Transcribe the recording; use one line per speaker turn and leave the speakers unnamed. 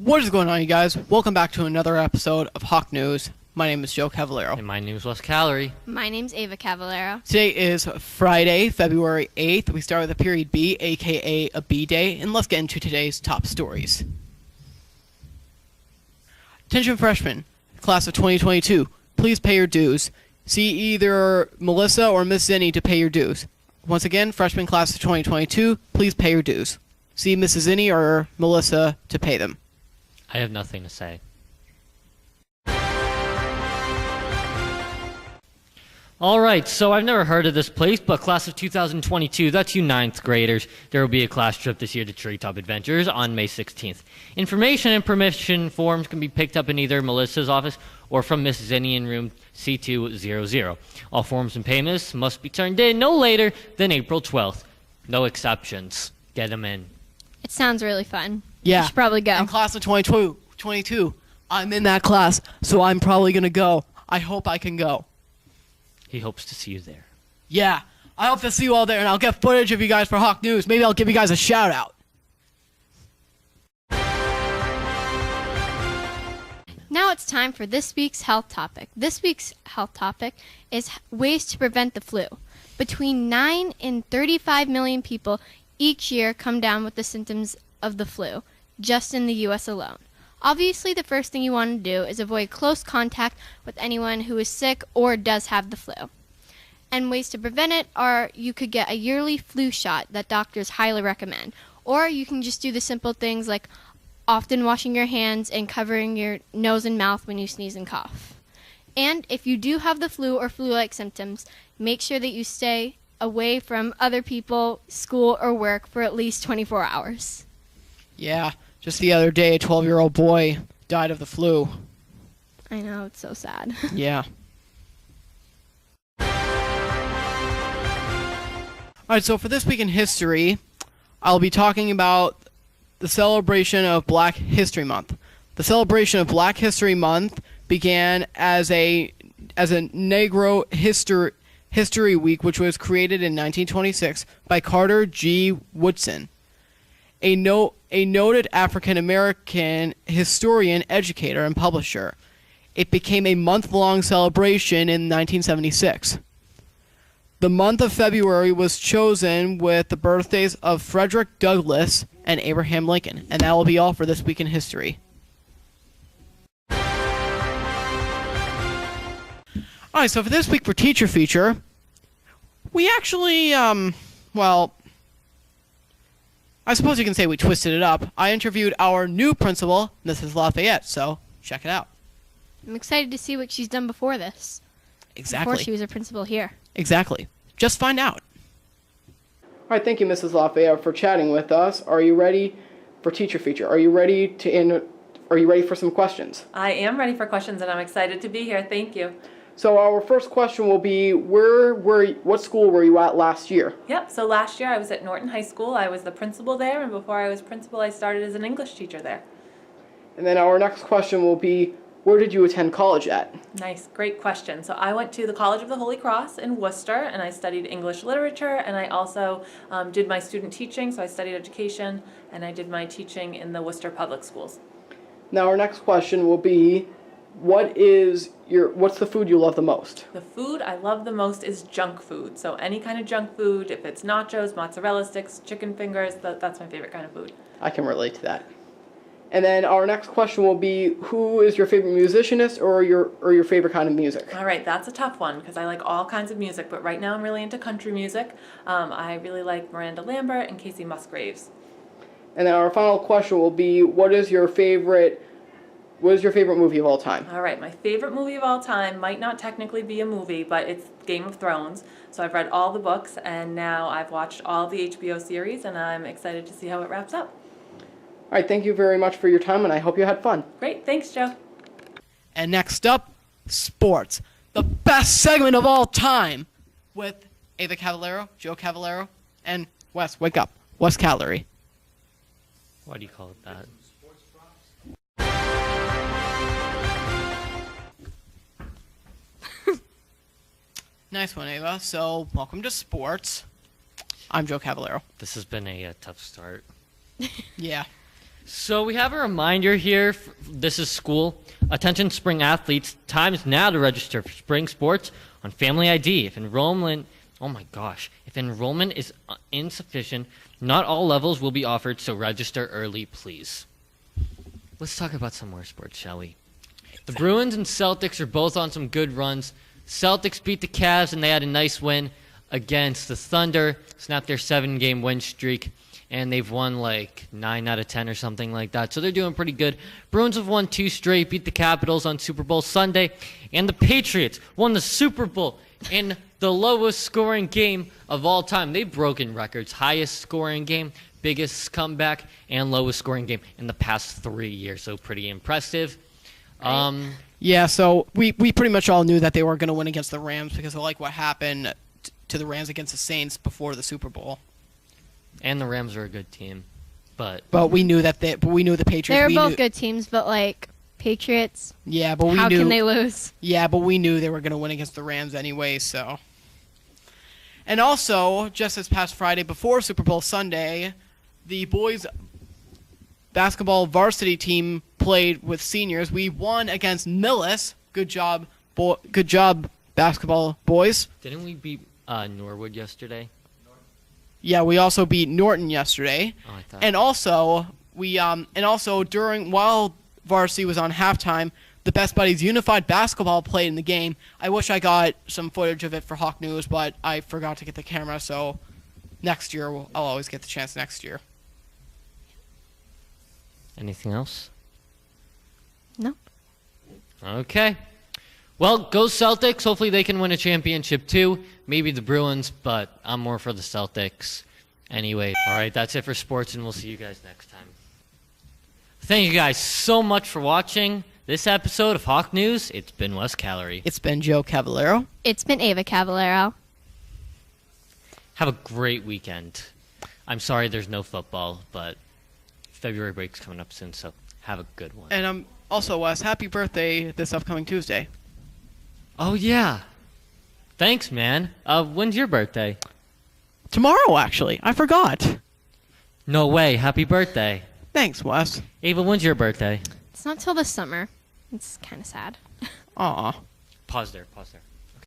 What is going on, you guys? Welcome back to another episode of Hawk News. My name is Joe Cavallero.
And my name is Wes Calorie.
My name's Ava Cavallero.
Today is Friday, February 8th. We start with a period B, aka a B day, and let's get into today's top stories. Attention freshmen, class of 2022, please pay your dues. See either Melissa or Miss Zinni to pay your dues. Once again, freshman class of 2022, please pay your dues. See Mrs. Zinni or Melissa to pay them.
I have nothing to say. Alright, so I've never heard of this place, but class of 2022, that's you 9th graders. There will be a class trip this year to Treetop Adventures on May 16th. Information and permission forms can be picked up in either Melissa's office or from Miss Zinni in room C200. All forms and payments must be turned in no later than April 12th. No exceptions. Get them in.
It sounds really fun.
Yeah.
You should probably go.
In class of 2022, I'm in that class, so I'm probably going to go. I hope I can go.
He hopes to see you there.
Yeah, I hope to see you all there, and I'll get footage of you guys for Hawk News. Maybe I'll give you guys a shout-out.
Now it's time for this week's health topic. This week's health topic is ways to prevent the flu. Between 9 and 35 million people each year come down with the symptoms of the flu, just in the U.S. alone. Obviously, the first thing you want to do is avoid close contact with anyone who is sick or does have the flu. And ways to prevent it are you could get a yearly flu shot that doctors highly recommend. Or you can just do the simple things like often washing your hands and covering your nose and mouth when you sneeze and cough. And if you do have the flu or flu-like symptoms, make sure that you stay away from other people, school, or work for at least 24 hours.
Yeah, just the other day, a 12-year-old boy died of the flu.
I know, it's so sad.
Yeah. Alright, so for this week in history, I'll be talking about the celebration of Black History Month. The celebration of Black History Month began as a Negro History Week, which was created in 1926 by Carter G. Woodson, a noted African-American historian, educator, and publisher. It became a month-long celebration in 1976. The month of February was chosen with the birthdays of Frederick Douglass and Abraham Lincoln. And that will be all for this week in history. Alright, so for this week for Teacher Feature, we actually, well, I suppose you can say we twisted it up. I interviewed our new principal, Mrs. Lafayette, so check it out.
I'm excited to see what she's done before this.
Exactly.
Before she was a principal here.
Exactly. Just find out. All right, thank you, Mrs. Lafayette, for chatting with us. Are you ready for Teacher Feature? Are you ready for some questions?
I am ready for questions, and I'm excited to be here. Thank you.
So our first question will be, what school were you at last year?
Yep, so last year I was at Norton High School. I was the principal there, and before I was principal, I started as an English teacher there.
And then our next question will be, where did you attend college at?
Nice, great question. So I went to the College of the Holy Cross in Worcester, and I studied English literature, and I also did my student teaching, so I studied education, and I did my teaching in the Worcester Public Schools.
Now our next question will be, what's the food you love the most?
The food I love the most is junk food. So any kind of junk food, if it's nachos, mozzarella sticks, chicken fingers, that's my favorite kind of food.
I can relate to that. And then our next question will be, who is your favorite musicianist or your favorite kind of music?
All right, that's a tough one because I like all kinds of music, but right now I'm really into country music. I really like Miranda Lambert and Casey Musgraves.
And then our final question will be, what is your favorite movie of all time?
All right, my favorite movie of all time might not technically be a movie, but it's Game of Thrones. So I've read all the books, and now I've watched all the HBO series, and I'm excited to see how it wraps up.
All right, thank you very much for your time, and I hope you had fun.
Great, thanks, Joe.
And next up, sports. The best segment of all time with Ava Cavallero, Joe Cavallero, and Wes, wake up, Wes Calorie.
Why do you call it that?
Nice one, Ava. So, welcome to sports. I'm Joe Cavallero.
This has been a tough start.
Yeah.
So we have a reminder here. This is school. Attention spring athletes. Time is now to register for spring sports on Family ID. If enrollment is insufficient, not all levels will be offered, so register early, please. Let's talk about some more sports, shall we? The Bruins and Celtics are both on some good runs. Celtics beat the Cavs, and they had a nice win against the Thunder, snapped their 7-game win streak, and they've won like 9 out of 10 or something like that. So they're doing pretty good. Bruins have won 2 straight, beat the Capitals on Super Bowl Sunday, and the Patriots won the Super Bowl in the lowest scoring game of all time. They've broken records, highest scoring game, biggest comeback, and lowest scoring game in the past 3 years. So pretty impressive.
Yeah, so we pretty much all knew that they weren't going to win against the Rams because of like what happened to the Rams against the Saints before the Super Bowl.
And the Rams are a good team, but
we knew that the Patriots.
They were both good teams, but like Patriots.
Yeah, but
how can they lose?
Yeah, but we knew they were going to win against the Rams anyway. So, and also just this past Friday before Super Bowl Sunday, the boys basketball varsity team played with seniors. We won against Millis. Good job, good job, basketball boys.
Didn't we beat Norwood yesterday?
Yeah, we also beat Norton yesterday.
Oh, I thought.
And also while varsity was on halftime, the Best Buddies Unified Basketball played in the game. I wish I got some footage of it for Hawk News, but I forgot to get the camera, so next year I'll always get the chance next year.
Anything else?
No.
Okay. Well, go Celtics. Hopefully they can win a championship too. Maybe the Bruins, but I'm more for the Celtics. Anyway, all right, that's it for sports, and we'll see you guys next time. Thank you guys so much for watching this episode of Hawk News. It's been Wes Calorie.
It's been Joe Cavallero.
It's been Ava Cavallero.
Have a great weekend. I'm sorry there's no football, but February break's coming up soon, so have a good one.
And also, Wes, happy birthday this upcoming Tuesday.
Oh, yeah. Thanks, man. When's your birthday?
Tomorrow, actually. I forgot.
No way. Happy birthday.
Thanks, Wes.
Ava, when's your birthday?
It's not till the summer. It's kind of sad.
Aw.
Pause there.